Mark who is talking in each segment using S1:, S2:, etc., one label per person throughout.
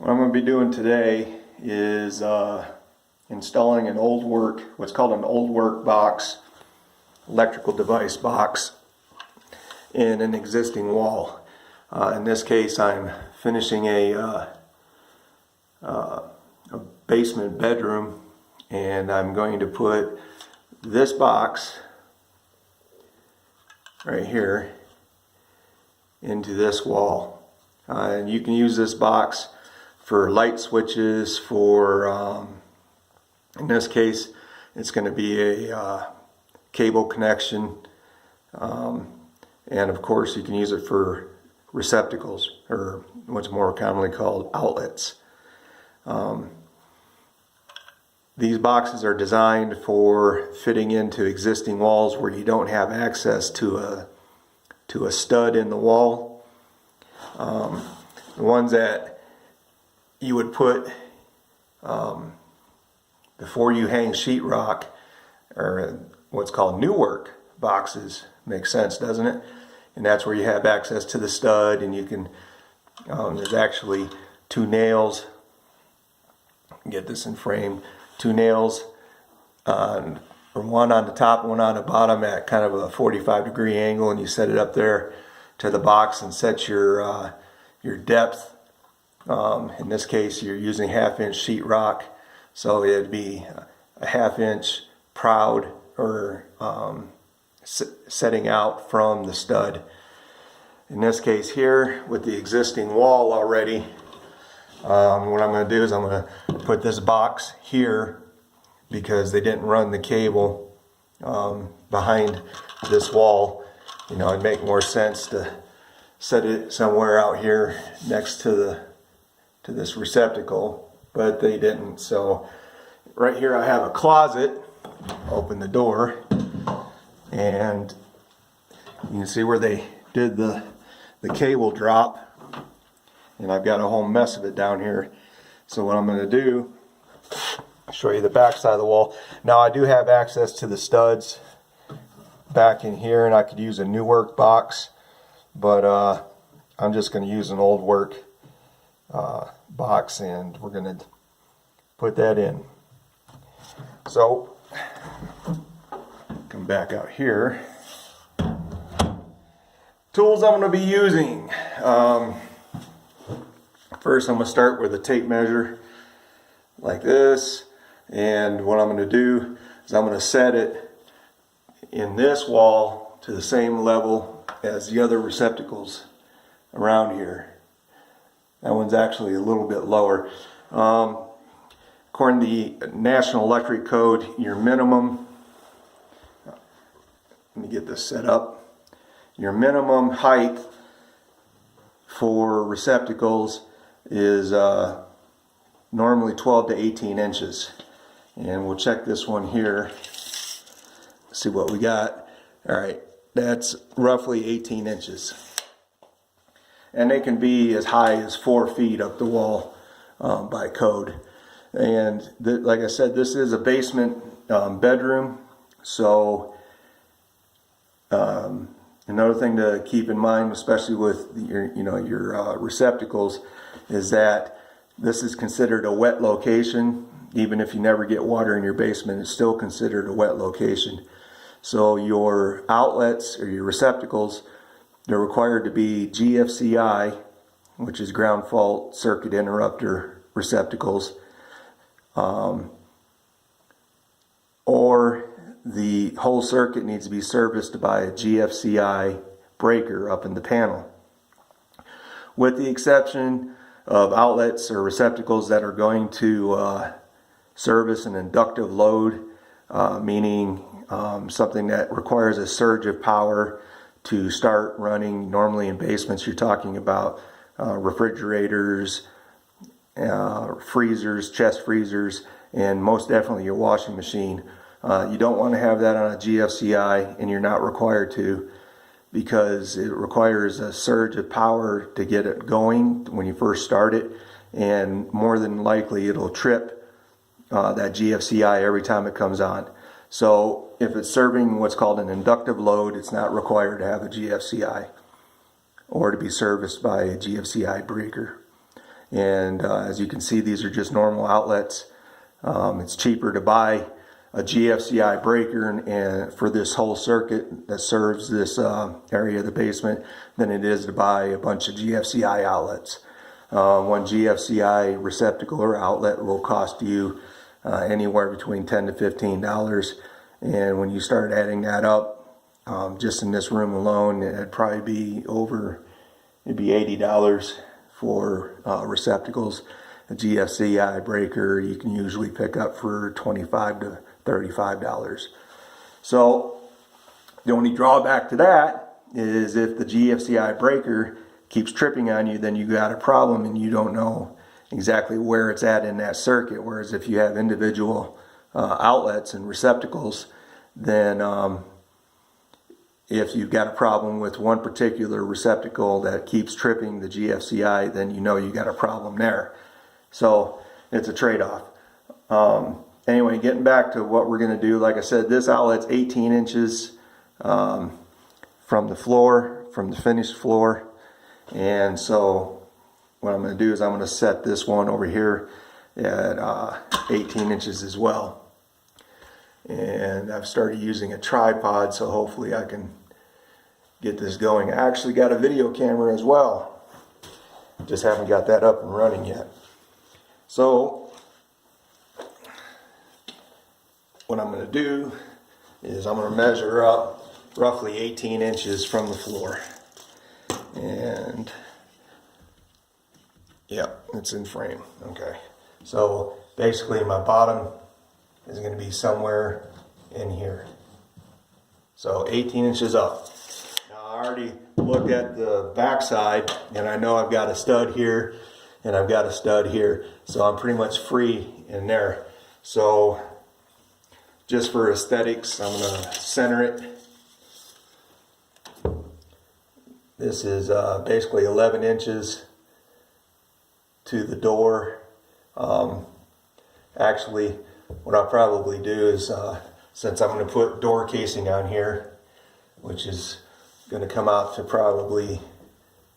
S1: What I'm going to be doing today is installing an what's called an old work box, electrical device box, in an existing wall. In this case, I'm finishing a basement bedroom, and I'm going to put this box right here into this wall. And you can use this box for light switches, for in this case it's going to be a cable connection, and of course you can use it for receptacles, or what's more commonly called outlets. These boxes are designed for fitting into existing walls where you don't have access to a stud in the wall. The ones that you would put before you hang sheetrock, or what's called new work boxes. Makes sense, doesn't it? And that's where you have access to the stud, and you can there's actually two nails. Get this in frame. Two nails, or one on the top, one on the bottom at kind of a 45-degree angle, and you set it up there to the box and set your depth. In this case, you're using 1/2-inch sheetrock, so it'd be a 1/2-inch proud, or setting out from the stud. In this case here, with the existing wall already, what I'm going to do is I'm going to put this box here, because they didn't run the cable behind this wall. You know, it'd make more sense to set it somewhere out here next to this receptacle, but they didn't. So right here I have a closet. Open the door, and you can see where they did the cable drop, and I've got a whole mess of it down here. So what I'm going to do, show you the back side of the wall. Now I do have access to the studs back in here, and I could use a new work box, but I'm just going to use an old work box, and we're going to put that in. So come back out here. Tools I'm going to be using. First, I'm going to start with a tape measure like this, and what I'm going to do is I'm going to set it in this wall to the same level as the other receptacles around here. That one's actually a little bit lower. According to the National Electric Code, your minimum, let me get this set up, your minimum height for receptacles is normally 12 to 18 inches. And we'll check this one here, see what we got. Alright, that's roughly 18 inches. And they can be as high as 4 feet up the wall by code. And like I said, this is a basement bedroom, so another thing to keep in mind, especially with your receptacles, is that this is considered a wet location. Even if you never get water in your basement, it's still considered a wet location. So your outlets, or your receptacles, they're required to be GFCI, which is ground fault circuit interrupter receptacles, or the whole circuit needs to be serviced by a GFCI breaker up in the panel. With the exception of outlets or receptacles that are going to service an inductive load, meaning something that requires a surge of power to start running. Normally in basements you're talking about refrigerators, freezers, chest freezers, and most definitely your washing machine. You don't want to have that on a GFCI, and you're not required to, because it requires a surge of power to get it going when you first start it, and more than likely it'll trip that GFCI every time it comes on. So if it's serving what's called an inductive load, it's not required to have a GFCI or to be serviced by a GFCI breaker. And as you can see, these are just normal outlets. It's cheaper to buy a GFCI breaker and for this whole circuit that serves this area of the basement than it is to buy a bunch of GFCI outlets. One GFCI receptacle or outlet will cost you anywhere between $10 to $15, and when you start adding that up, just in this room alone, it'd probably be it'd be $80 for receptacles. A GFCI breaker you can usually pick up for $25 to $35. So the only drawback to that is if the GFCI breaker keeps tripping on you, then you got a problem and you don't know exactly where it's at in that circuit. Whereas if you have individual outlets and receptacles, then if you've got a problem with one particular receptacle that keeps tripping the GFCI, then you know you got a problem there. So it's a trade-off. Anyway, getting back to what we're going to do, like I said, this outlet's 18 inches from the floor, from the finished floor. And so what I'm going to do is I'm going to set this one over here at 18 inches as well. And I've started using a tripod, so hopefully I can get this going. I actually got a video camera as well. Just haven't got that up and running yet. So what I'm going to do is I'm going to measure up roughly 18 inches from the floor. And yep, it's in frame. Okay. So basically my bottom is going to be somewhere in here. So 18 inches up. Now I already looked at the back side and I know I've got a stud here and I've got a stud here. So I'm pretty much free in there. So just for aesthetics, I'm going to center it. This is basically 11 inches to the door. Actually, what I'll probably do is, since I'm going to put door casing on here, which is going to come out to probably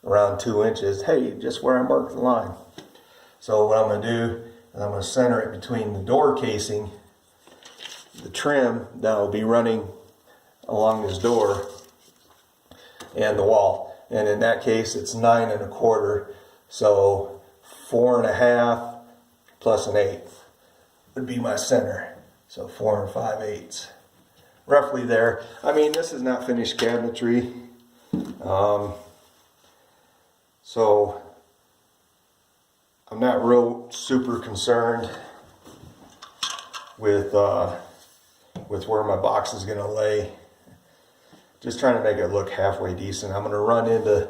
S1: around 2 inches, hey, just where I marked the line. So what I'm going to do is I'm going to center it between the door casing, the trim that will be running along this door, and the wall. And in that case, it's 9 1/4. So 4 1/2 plus 1/8 would be my center. So 4 5/8, roughly there. I mean, this is not finished cabinetry. So I'm not real super concerned with where my box is going to lay. Just trying to make it look halfway decent. I'm going to run into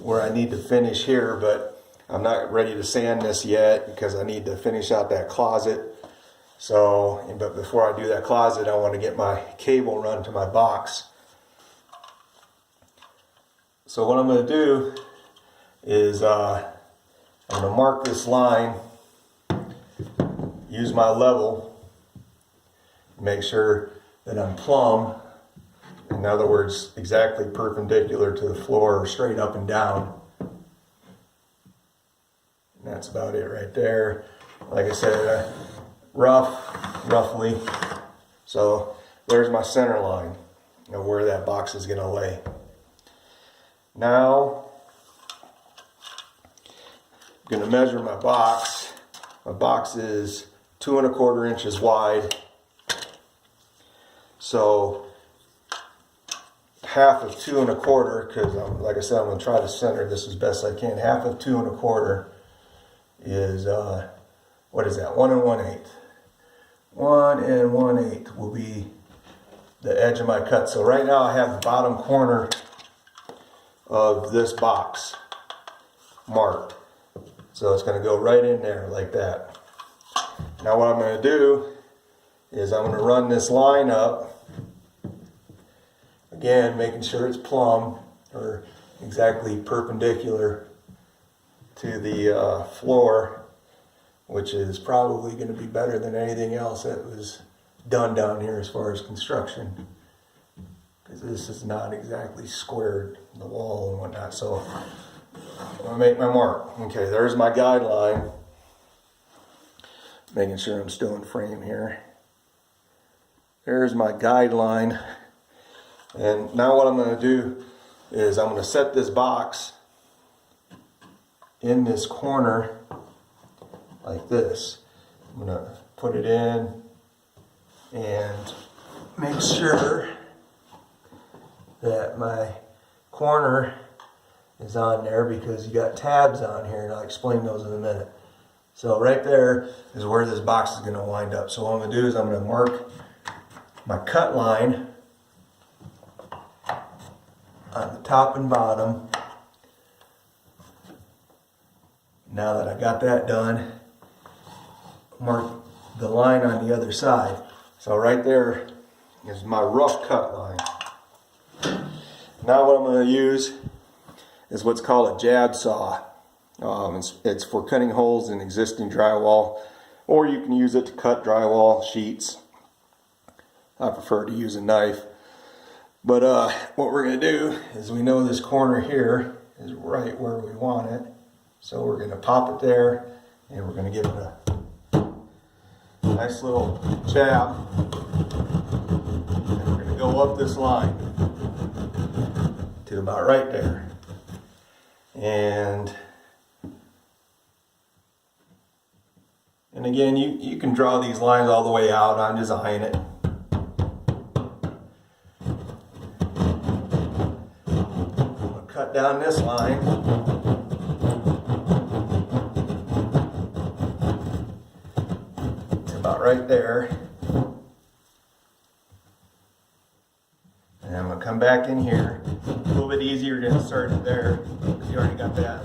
S1: where I need to finish here, but I'm not ready to sand this yet because I need to finish out that closet. So, but before I do that closet, I want to get my cable run to my box. So what I'm going to do is I'm going to mark this line, use my level, make sure that I'm plumb. In other words, exactly perpendicular to the floor, straight up and down. And that's about it right there. Like I said, roughly. So there's my center line of where that box is going to lay. Now, I'm going to measure my box. My box is 2 1/4 inches wide. So half of 2 1/4, because like I said, I'm going to try to center this as best I can. Half of 2 1/4 is, what is that? 1 1/8. 1 1/8 will be the edge of my cut. So right now I have the bottom corner of this box marked. So it's going to go right in there like that. Now what I'm going to do is I'm going to run this line up. Again, making sure it's plumb or exactly perpendicular to the floor, which is probably going to be better than anything else that was done down here as far as construction, because this is not exactly squared, the wall and whatnot. So I'm gonna make my mark. Okay, there's my guideline. Making sure I'm still in frame here. There's my guideline. And now what I'm gonna do is I'm gonna set this box in this corner like this. I'm gonna put it in and make sure that my corner is on there, because you got tabs on here, and I'll explain those in a minute. So right there is where this box is going to wind up. So what I'm going to do is I'm going to mark my cut line on the top and bottom. Now that I got that done, mark the line on the other side. So right there is my rough cut line. Now what I'm going to use is what's called a jab saw. It's for cutting holes in existing drywall, or you can use it to cut drywall sheets. I prefer to use a knife. But what we're going to do is, we know this corner here is right where we want it. So we're going to pop it there, and we're going to give it a nice little jab. And we're going to go up this line to about right there. And again, you can draw these lines all the way out. I'm just eyeing it. I'm going to cut down this line. To about right there. And I'm going to come back in here. A little bit easier to insert it there, because you already got that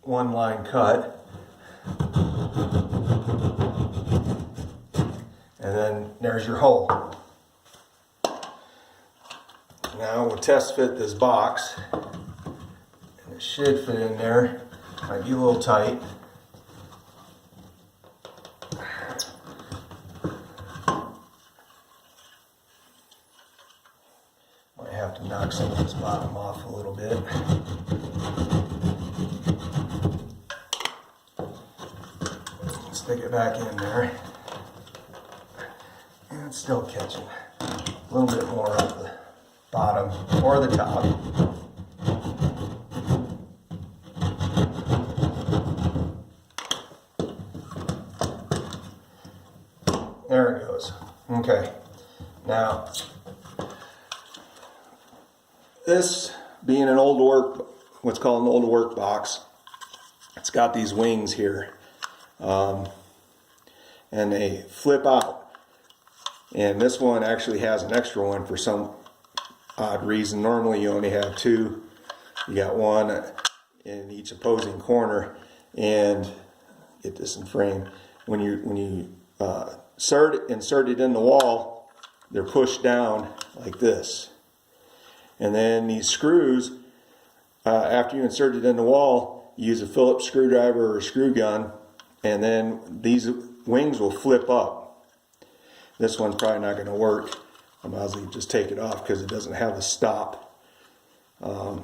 S1: one line cut. And then there's your hole. Now we'll test fit this box. And it should fit in there. Might be a little tight. Might have to knock some of this bottom off a little bit. Stick it back in there. And it's still catching. A little bit more at the bottom or the top. There it goes. Okay. Now, this being an old work, what's called an old work box, it's got these wings here. And they flip out. And this one actually has an extra one for some odd reason. Normally you only have two. You got one in each opposing corner. And get this in frame. When you insert it in the wall, they're pushed down like this. And then these screws, after you insert it in the wall, you use a Phillips screwdriver or a screw gun, and then these wings will flip up. This one's probably not going to work. I might as well just take it off because it doesn't have a stop. But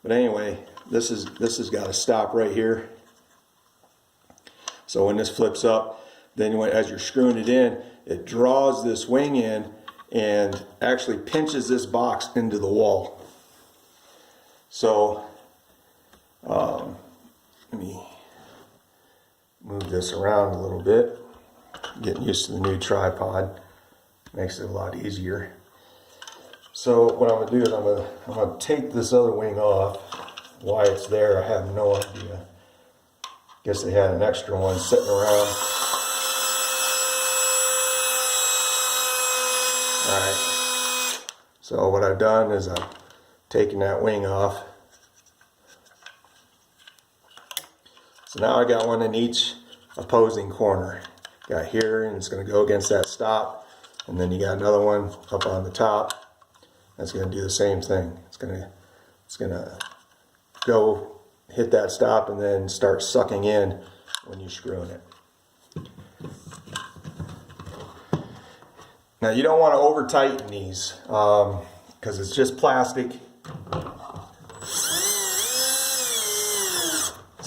S1: anyway, this has got a stop right here. So when this flips up, then as you're screwing it in, it draws this wing in and actually pinches this box into the wall. So let me move this around a little bit. Getting used to the new tripod makes it a lot easier. So what I'm going to do is I'm going to take this other wing off. Why it's there, I have no idea. Guess they had an extra one sitting around. Alright. So what I've done is I've taken that wing off. So now I got one in each opposing corner. Got here, and it's going to go against that stop, and then you got another one up on the top. That's going to do the same thing. It's going to go hit that stop and then start sucking in when you're screwing it. Now you don't want to over tighten these because it's just plastic.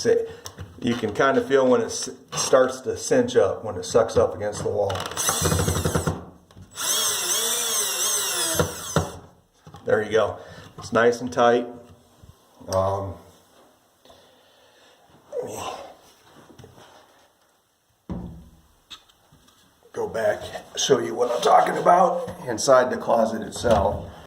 S1: So you can kind of feel when it starts to cinch up, when it sucks up against the wall. There you go. It's nice and tight. Let me go back, show you what I'm talking about inside the closet itself.